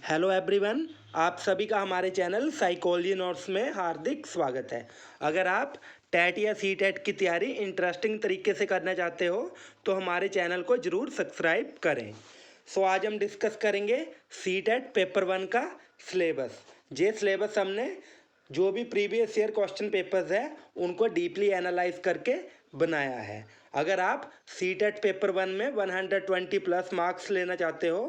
Hello everyone, आप सभी का हमारे चैनल साइकोलॉजी नोट्स में हार्दिक स्वागत है। अगर आप टेट या सी टेट की तैयारी इंटरेस्टिंग तरीके से करना चाहते हो तो हमारे चैनल को ज़रूर सब्सक्राइब करें। आज हम डिस्कस करेंगे सी टेट पेपर 1 का सिलेबस। ये सिलेबस हमने जो भी प्रीवियस ईयर क्वेश्चन पेपर्स है उनको डीपली एनालाइज करके बनाया है। अगर आप सी टेट पेपर 1 में 120 प्लस मार्क्स लेना चाहते हो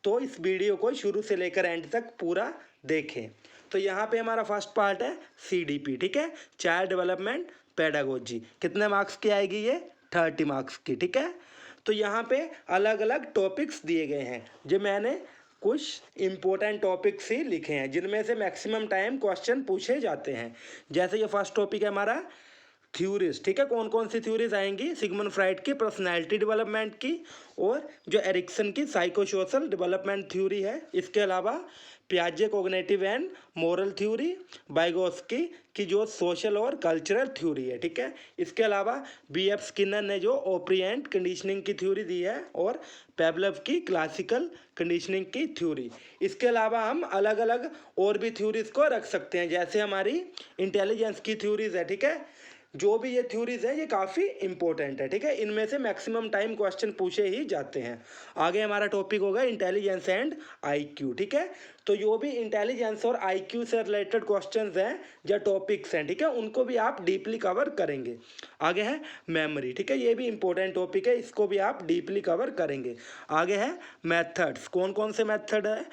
तो इस वीडियो को शुरू से लेकर एंड तक पूरा देखें। तो यहाँ पे हमारा फर्स्ट पार्ट है CDP, ठीक है, चाइल्ड डेवलपमेंट पेडागोजी। कितने मार्क्स की आएगी ये? 30 मार्क्स की, ठीक है। तो यहाँ पे अलग अलग टॉपिक्स दिए गए हैं जो मैंने कुछ इम्पोर्टेंट टॉपिक्स ही लिखे हैं जिनमें से मैक्सिमम टाइम क्वेश्चन पूछे जाते हैं। जैसे ये फर्स्ट टॉपिक है हमारा थ्योरीज, ठीक है। कौन कौन सी थ्योरीज आएंगी? सिगमंड फ्राइड की पर्सनैलिटी डेवलपमेंट की, और जो एरिक्सन की साइको सोशल डेवलपमेंट थ्योरी है। इसके अलावा पियाजे कोग्निटिव एंड मोरल थ्योरी, बाइगोस्की की जो सोशल और कल्चरल थ्योरी है, ठीक है। इसके अलावा BF स्किनर ने जो ओपरेंट कंडीशनिंग की थ्योरी दी है, और पेवलव की क्लासिकल कंडीशनिंग की थ्योरी। इसके अलावा हम अलग अलग और भी थ्योरीज को रख सकते हैं, जैसे हमारी इंटेलिजेंस की थ्योरीज है, ठीक है। जो भी ये थ्योरीज है ये काफ़ी इंपॉर्टेंट है, ठीक है। इनमें से मैक्सिमम टाइम क्वेश्चन पूछे ही जाते हैं। आगे हमारा टॉपिक होगा इंटेलिजेंस एंड IQ, ठीक है। तो जो भी इंटेलिजेंस और IQ से रिलेटेड क्वेश्चंस हैं या टॉपिक्स हैं, ठीक है, उनको भी आप डीपली कवर करेंगे। आगे है मेमोरी, ठीक है, ये भी इंपॉर्टेंट टॉपिक है, इसको भी आप डीपली कवर करेंगे। आगे है मेथड्स। कौन कौन से मेथड है?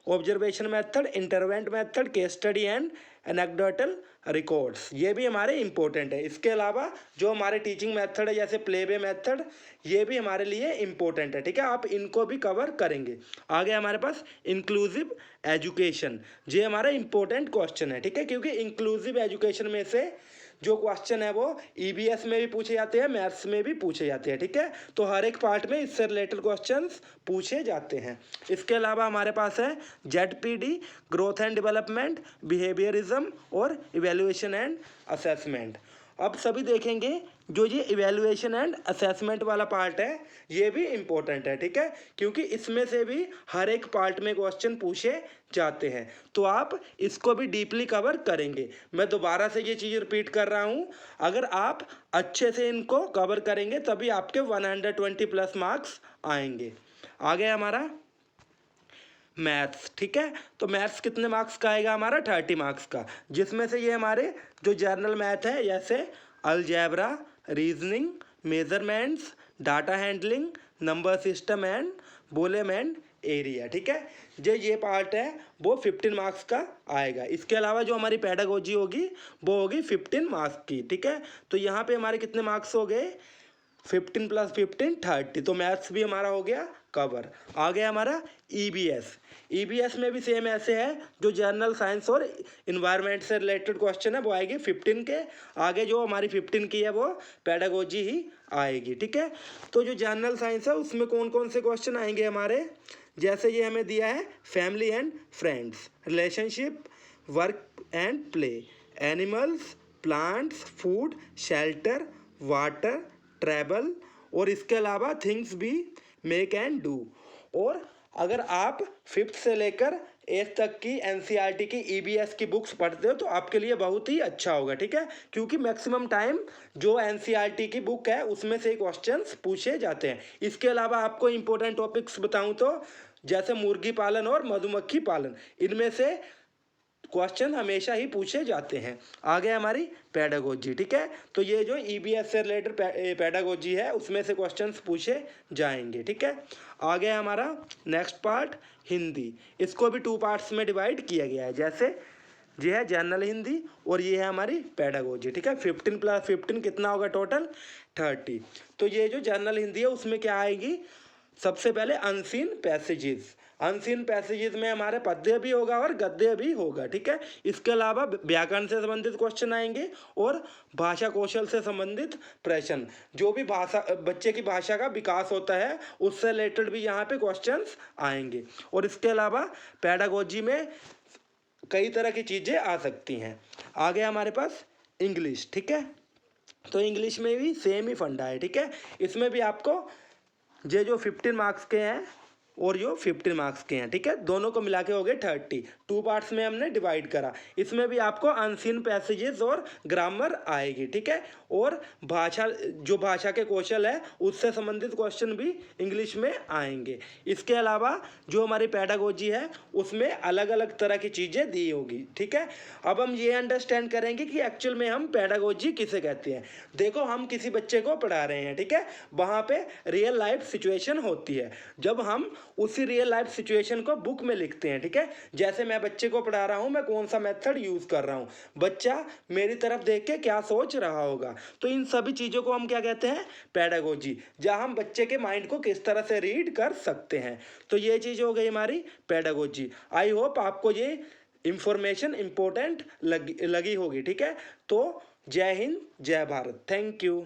Observation method, interview method, case study and anecdotal records, ये भी हमारे इंपॉर्टेंट है। इसके अलावा जो हमारे टीचिंग मेथड है जैसे प्ले वे मेथड, ये भी हमारे लिए इंपॉर्टेंट है, ठीक है। आप इनको भी कवर करेंगे। आगे हमारे पास इंक्लूसिव एजुकेशन, ये हमारा इंपॉर्टेंट क्वेश्चन है, ठीक है, क्योंकि इंक्लूसिव एजुकेशन में से जो क्वेश्चन है वो EBS में भी पूछे जाते हैं, मैथ्स में भी पूछे जाते हैं, ठीक है। तो हर एक पार्ट में इससे रिलेटेड क्वेश्चंस पूछे जाते हैं। इसके अलावा हमारे पास है ZPD, growth and development, behaviourism और इवेल्युएशन एंड असेसमेंट। अब सभी देखेंगे जो ये इवेल्युएशन एंड असेसमेंट वाला पार्ट है ये भी इम्पोर्टेंट है, ठीक है, क्योंकि इसमें से भी हर एक पार्ट में क्वेश्चन पूछे जाते हैं। तो आप इसको भी डीपली कवर करेंगे। मैं दोबारा से ये चीज़ रिपीट कर रहा हूँ, अगर आप अच्छे से इनको कवर करेंगे तभी आपके 120 प्लस मार्क्स आएंगे। आगे हमारा मैथ्स, ठीक है। तो मैथ्स कितने मार्क्स का आएगा? हमारा 30 मार्क्स का, जिसमें से ये हमारे जो जनरल मैथ है जैसे algebra, reasoning, measurements, data handling, number system and volume and area, ठीक है। ये पार्ट है वो 15 मार्क्स का आएगा। इसके अलावा जो हमारी पेडागोजी होगी वो होगी 15 मार्क्स की, ठीक है। तो यहाँ पे हमारे कितने मार्क्स हो गए? 15 + 15 30। तो मैथ्स भी हमारा हो गया कवर। आ गया हमारा EBS में भी सेम ऐसे है, जो जनरल साइंस और इन्वायरमेंट से रिलेटेड क्वेश्चन है वो आएगी 15 के। आगे जो हमारी 15 की है वो पेडागोजी ही आएगी, ठीक है। तो जो जनरल साइंस है उसमें कौन कौन से क्वेश्चन आएंगे हमारे? जैसे ये हमें दिया है family and friends, relationship, work and play, animals, plants, food, shelter, water, travel, और इसके अलावा थिंग्स भी मेक एंड डू। और अगर आप 5th से लेकर 8th तक की NCERT की EBS की बुक्स पढ़ते हो तो आपके लिए बहुत ही अच्छा होगा, ठीक है, क्योंकि मैक्सिमम टाइम जो NCERT की बुक है उसमें से क्वेश्चंस पूछे जाते हैं। इसके अलावा आपको इंपॉर्टेंट टॉपिक्स बताऊं तो जैसे मुर्गी पालन और मधुमक्खी पालन, इनमें से क्वेश्चन हमेशा ही पूछे जाते हैं। आगे हमारी पेडागोजी, ठीक है। तो ये जो EBS से रिलेटेड पेडागोजी है उसमें से क्वेश्चंस पूछे जाएंगे, ठीक है। आगे हमारा नेक्स्ट पार्ट हिंदी। इसको भी 2 पार्ट्स में डिवाइड किया गया है, जैसे ये है जनरल हिंदी और ये है हमारी पेडागोजी, ठीक है। 15 + 15 कितना होगा टोटल? 30। तो ये जो जनरल हिंदी है उसमें क्या आएगी? सबसे पहले अनसीन पैसेजेस। अनसीन पैसेजेस में हमारे पद्य भी होगा और गद्य भी होगा, ठीक है। इसके अलावा व्याकरण से संबंधित क्वेश्चन आएंगे और भाषा कौशल से संबंधित प्रश्न, जो भी भाषा बच्चे की भाषा का विकास होता है उससे रिलेटेड भी यहाँ पे क्वेश्चंस आएंगे। और इसके अलावा पेडागोजी में कई तरह की चीज़ें आ सकती हैं। आगे हमारे पास इंग्लिश, ठीक है। तो इंग्लिश में भी सेम ही फंडा है, ठीक है। इसमें भी आपको ये जो 15 मार्क्स के हैं और यो 15 मार्क्स के हैं, ठीक है। दोनों को मिला के हो गए 30। 2 पार्ट्स में हमने डिवाइड करा। इसमें भी आपको अनसीन पैसेजेस और ग्रामर आएगी, ठीक है। और भाषा के कौशल है उससे संबंधित क्वेश्चन भी इंग्लिश में आएंगे। इसके अलावा जो हमारी पेडागोजी है उसमें अलग अलग तरह की चीज़ें दी होगी, ठीक है। अब हम ये अंडरस्टैंड करेंगे कि एक्चुअल में हम पेडागोजी किसे कहते हैं। देखो, हम किसी बच्चे को पढ़ा रहे हैं, ठीक है, वहाँ पे रियल लाइफ सिचुएशन होती है। जब हम उसी रियल लाइफ सिचुएशन को बुक में लिखते हैं, ठीक है, जैसे मैं बच्चे को पढ़ा रहा हूँ, मैं कौन सा मेथड यूज़ कर रहा हूँ, बच्चा मेरी तरफ देख के क्या सोच रहा होगा, तो इन सभी चीज़ों को हम क्या कहते हैं, पेडागोजी, जहाँ हम बच्चे के माइंड को किस तरह से रीड कर सकते हैं। तो ये चीज़ हो गई हमारी पेडागोजी। आई होप आपको ये इंफॉर्मेशन इंपॉर्टेंट लगी होगी, ठीक है। तो जय हिंद, जय भारत, थैंक यू।